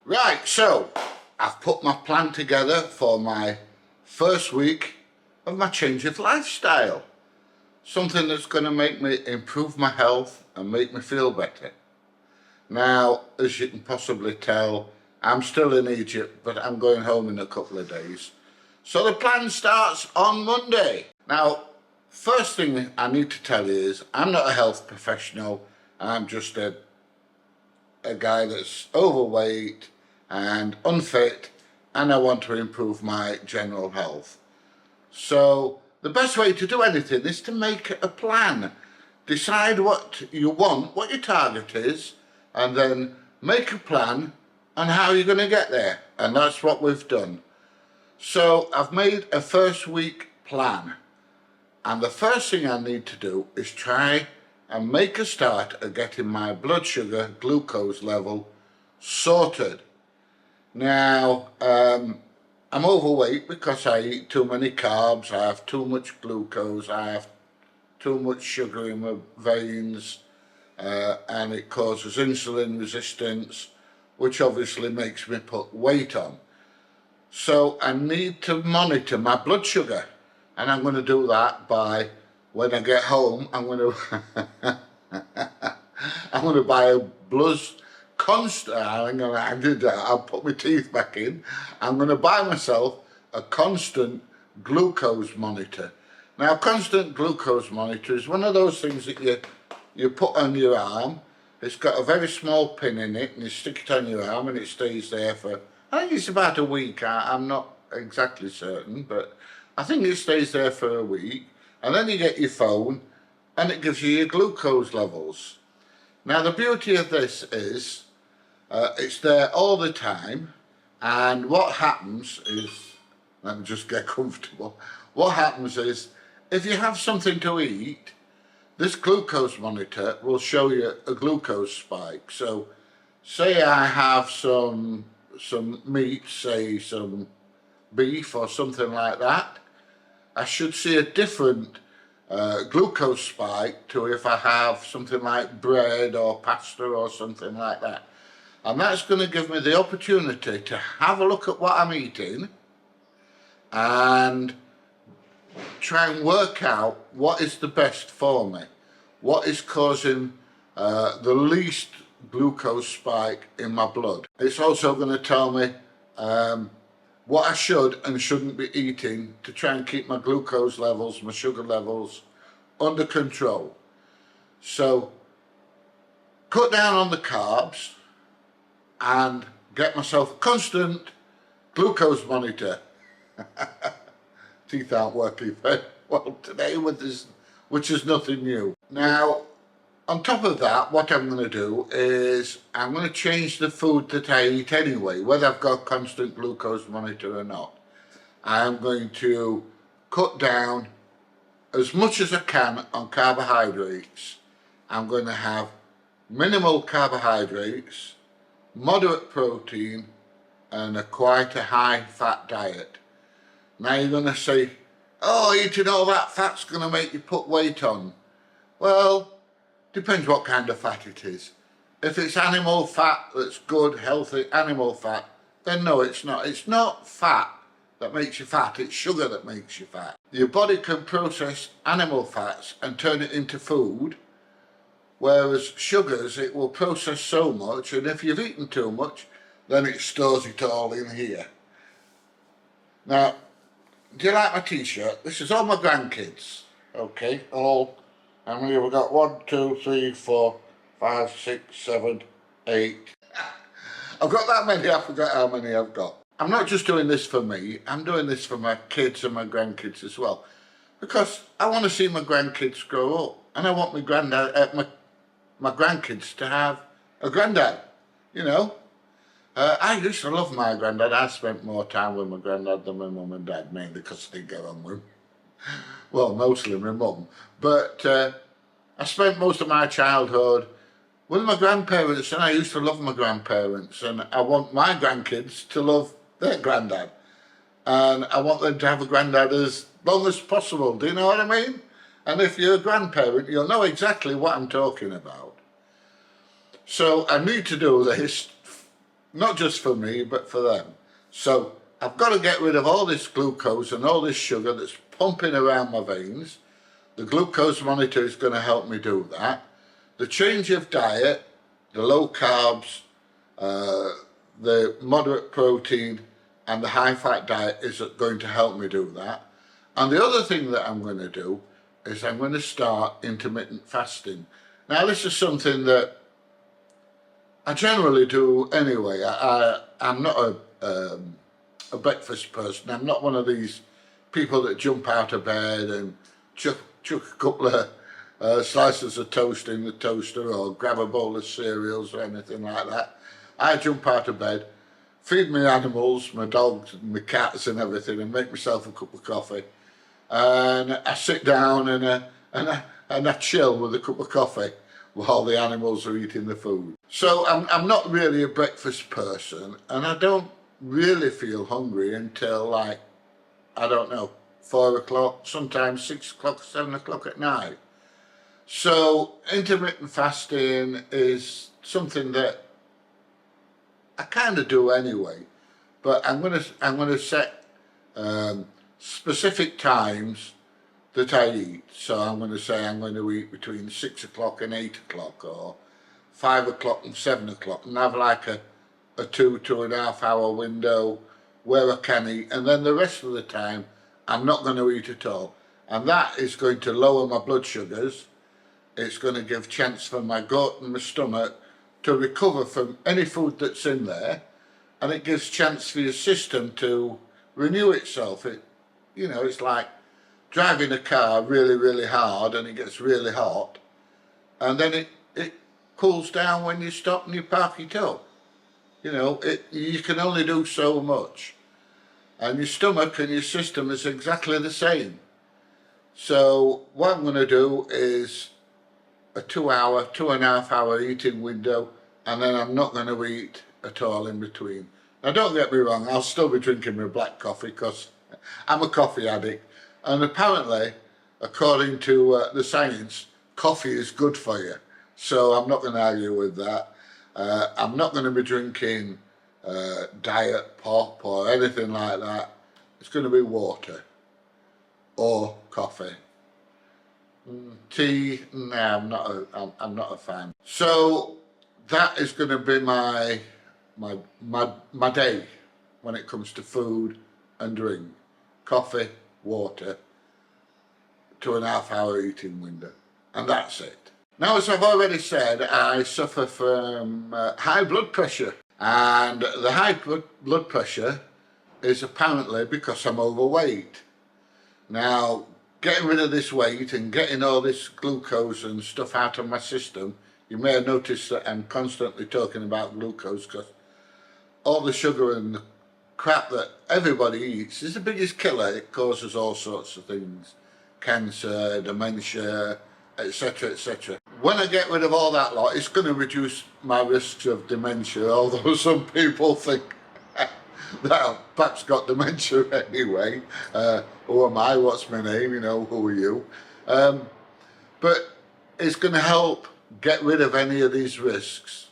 Right, so I've put my plan together for my first week of my change of lifestyle. Something that's going to make me improve my health and make me feel better. Now, as you can possibly tell, I'm still in Egypt, but I'm going home in a couple of days. So the plan starts on Monday. Now, first thing I need to tell you is I'm not a health professional. I'm just a guy that's overweight and unfit, and I want to improve my general health. So the best way to do anything is to make a plan. Decide what you want, what your target is, and then make a plan on how you're going to get there. And that's what we've done. So I've made a first week plan. And the first thing I need to do is try and make a start at getting my blood sugar glucose level sorted. Now, I'm overweight because I eat too many carbs, I have too much glucose, I have too much sugar in my veins, and it causes insulin resistance, which obviously makes me put weight on. So I need to monitor my blood sugar, and I'm going to do that by, when I get home, I'm going to buy a I'll put my teeth back in. I'm going to buy myself a constant glucose monitor. Now, constant glucose monitor is one of those things that you put on your arm. It's got a very small pin in it, and you stick it on your arm, and it stays there for, I think it's about a week. I'm not exactly certain, but I think it stays there for a week. And then you get your phone, and it gives you your glucose levels. Now, the beauty of this is it's there all the time, and what happens is, let me just get comfortable, what happens is, if you have something to eat, this glucose monitor will show you a glucose spike. So, say I have some meat, say some beef or something like that, I should see a different glucose spike to if I have something like bread or pasta or something like that. And that's going to give me the opportunity to have a look at what I'm eating and try and work out what is the best for me, what is causing the least glucose spike in my blood. It's also going to tell me what I should and shouldn't be eating to try and keep my glucose levels, my sugar levels under control. So cut down on the carbs and get myself a constant glucose monitor. Teeth aren't working very well today with this, which is nothing new. Now, on top of that, what I'm going to do is I'm going to change the food that I eat anyway, whether I've got a constant glucose monitor or not. I'm going to cut down as much as I can on carbohydrates. I'm going to have minimal carbohydrates, moderate protein, and quite a high fat diet. Now you're going to say, oh, eating all that fat's going to make you put weight on. Well, depends what kind of fat it is. If it's animal fat that's good, healthy animal fat, then no, it's not. It's not fat that makes you fat, it's sugar that makes you fat. Your body can process animal fats and turn it into food, whereas sugars, it will process so much, and if you've eaten too much, then it stores it all in here. Now, do you like my t-shirt? This is all my grandkids, okay? All, how many have we got? 1, 2, 3, 4, 5, 6, 7, 8. I've got that many, I forgot how many I've got. I'm not just doing this for me, I'm doing this for my kids and my grandkids as well. Because I want to see my grandkids grow up, and I want my grandkids to have a granddad, you know. I used to love my granddad. I spent more time with my granddad than my mum and dad, mainly because I didn't get on with him. Well, mostly my mum. But I spent most of my childhood with my grandparents, and I used to love my grandparents, and I want my grandkids to love their granddad. And I want them to have a granddad as long as possible, do you know what I mean? And if you're a grandparent, you'll know exactly what I'm talking about. So I need to do this not just for me, but for them. So I've got to get rid of all this glucose and all this sugar that's pumping around my veins. The glucose monitor is going to help me do that. The change of diet, the low carbs, the moderate protein and the high fat diet is going to help me do that. And the other thing that I'm going to do is I'm going to start intermittent fasting. Now this is something that I generally do anyway. I'm not a breakfast person. I'm not one of these people that jump out of bed and chuck a couple of slices of toast in the toaster or grab a bowl of cereals or anything like that. I jump out of bed, feed my animals, my dogs, my cats and everything, and make myself a cup of coffee. And I sit down and I chill with a cup of coffee while the animals are eating the food. So I'm not really a breakfast person, and I don't really feel hungry until, like, I don't know, 4 o'clock, sometimes 6 o'clock, 7 o'clock at night. So intermittent fasting is something that I kind of do anyway, but I'm gonna set specific times that I eat. So I'm going to say I'm going to eat between 6 o'clock and 8 o'clock, or 5 o'clock and 7 o'clock, and have like a 2.5 hour window where I can eat, and then the rest of the time I'm not going to eat at all. And that is going to lower my blood sugars. It's going to give chance for my gut and my stomach to recover from any food that's in there, and it gives chance for your system to renew itself. It's like driving a car really, really hard and it gets really hot, and then it cools down when you stop and you park it up. You can only do so much, and your stomach and your system is exactly the same. So what I'm going to do is a 2.5 hour eating window, and then I'm not going to eat at all in between. Now don't get me wrong, I'll still be drinking my black coffee because I'm a coffee addict, and apparently, according to the science, coffee is good for you. So I'm not going to argue with that. I'm not going to be drinking diet pop or anything like that. It's going to be water or coffee. Tea, no, I'm not a fan. So that is going to be my day when it comes to food and drink. Coffee, water, 2.5 hour eating window, and that's it. Now, as I've already said, I suffer from high blood pressure, and the high blood pressure is apparently because I'm overweight. Now, getting rid of this weight and getting all this glucose and stuff out of my system, you may have noticed that I'm constantly talking about glucose, because all the sugar and the crap that everybody eats is the biggest killer. It causes all sorts of things: cancer, dementia, etc, etc. When I get rid of all that lot, it's going to reduce my risks of dementia, although some people think that I've perhaps got dementia anyway. Who am I? What's my name? Who are you? But it's going to help get rid of any of these risks.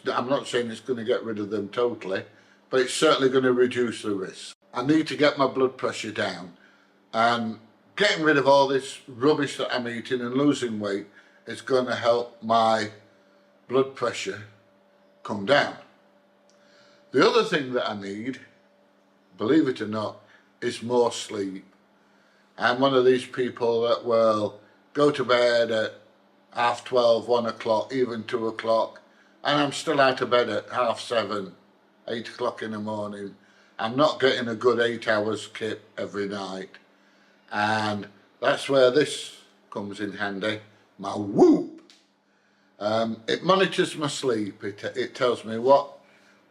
I'm not saying it's going to get rid of them totally, but it's certainly going to reduce the risk. I need to get my blood pressure down, and getting rid of all this rubbish that I'm eating and losing weight is going to help my blood pressure come down. The other thing that I need, believe it or not, is more sleep. I'm one of these people that will go to bed at 12:30, 1 o'clock, even 2 o'clock, and I'm still out of bed at 7:30, 8 o'clock in the morning. I'm not getting a good 8 hours kip every night, and that's where this comes in handy, my Whoop. It monitors my sleep. It tells me what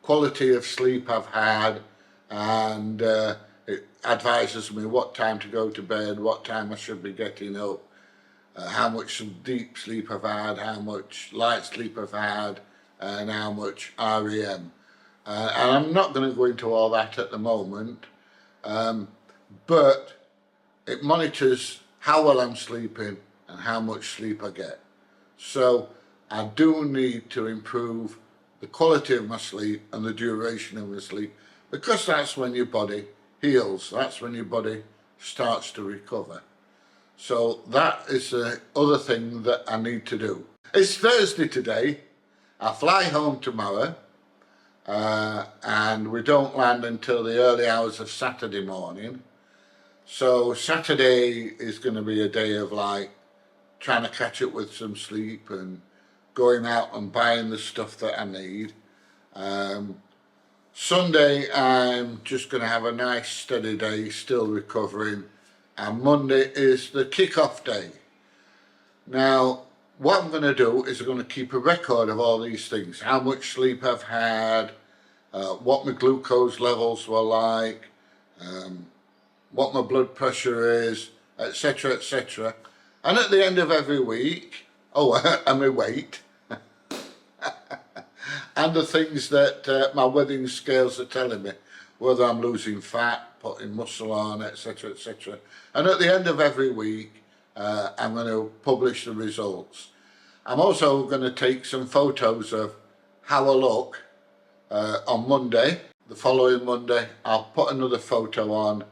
quality of sleep I've had, and it advises me what time to go to bed, what time I should be getting up, how much deep sleep I've had, how much light sleep I've had, and how much REM. And I'm not going to go into all that at the moment, but it monitors how well I'm sleeping and how much sleep I get. So I do need to improve the quality of my sleep and the duration of my sleep, because that's when your body heals, that's when your body starts to recover. So that is the other thing that I need to do. It's Thursday today, I fly home tomorrow, and we don't land until the early hours of Saturday morning. So Saturday is going to be a day of like trying to catch up with some sleep and going out and buying the stuff that I need. Sunday I'm just going to have a nice steady day, still recovering, and Monday is the kick-off day. Now what I'm going to do is I'm going to keep a record of all these things, how much sleep I've had, what my glucose levels were like, what my blood pressure is, etc, etc. And at the end of every week, and my weight, and the things that my weighing scales are telling me, whether I'm losing fat, putting muscle on, etc, etc. And at the end of every week, I'm going to publish the results. I'm also going to take some photos of how I look on Monday. The following Monday, I'll put another photo on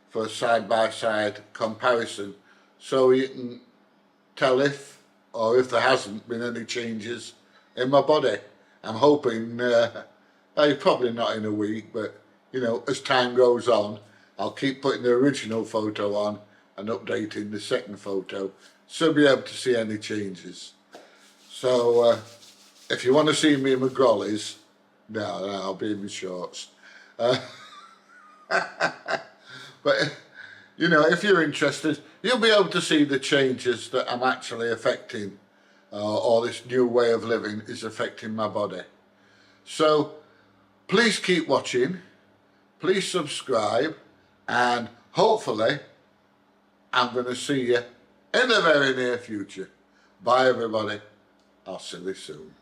for a side-by-side comparison, so you can tell if there hasn't been any changes in my body. I'm hoping, probably not in a week, but you know, as time goes on, I'll keep putting the original photo on and updating the second photo, so you'll be able to see any changes. So if you want to see me in my grollies, no, I'll be in my shorts. But you know, if you're interested, you'll be able to see the changes that I'm actually affecting, or this new way of living is affecting my body. So please keep watching, please subscribe, and hopefully I'm going to see you in the very near future. Bye everybody, I'll see you soon.